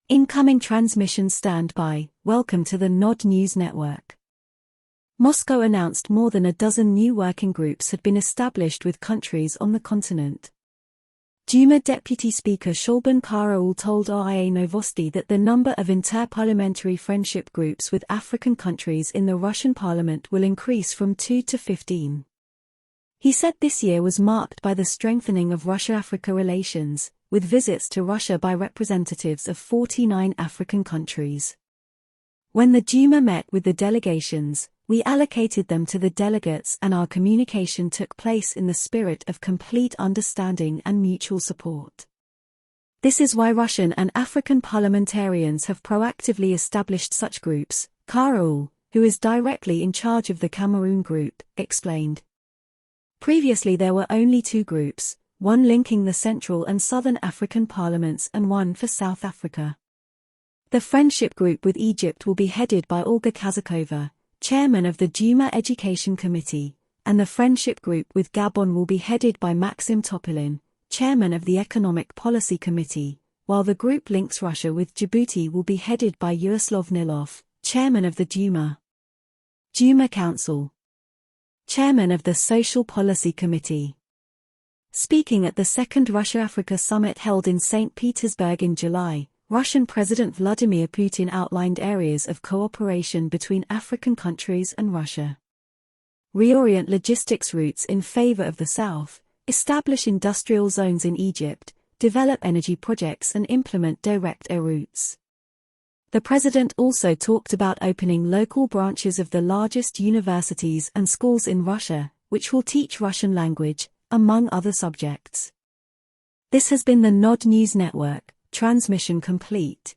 Incoming transmission standby. Welcome to the Nod News Network. Moscow announced more than a dozen new working groups had been established with countries on the continent. Duma Deputy Speaker Sholban Kara-ool told RIA Novosti that the number of inter-parliamentary friendship groups with African countries in the Russian parliament will increase from 2 to 15. He said this year was marked by the strengthening of Russia-Africa relations, with visits to Russia by representatives of 49 African countries. When the Duma met with the delegations, we allocated them to the delegates, and our communication took place in the spirit of complete understanding and mutual support. This is why Russian and African parliamentarians have proactively established such groups, Kara-ool, who is directly in charge of the Cameroon group, explained. Previously there were only two groups, one linking the Central and Southern African parliaments and one for South Africa. The friendship group with Egypt will be headed by Olga Kazakova, chairman of the Duma Education Committee, and the friendship group with Gabon will be headed by Maxim Topilin, chairman of the Economic Policy Committee, while the group links Russia with Djibouti will be headed by Yaroslav Nilov, chairman of the Duma Council, chairman of the Social Policy Committee. Speaking at the second Russia-Africa summit held in St. Petersburg in July, Russian President Vladimir Putin outlined areas of cooperation between African countries and Russia. Reorient logistics routes in favor of the South, establish industrial zones in Egypt, develop energy projects and implement direct air routes. The president also talked about opening local branches of the largest universities and schools in Russia, which will teach Russian language, among other subjects. This has been the Nod News Network, transmission complete.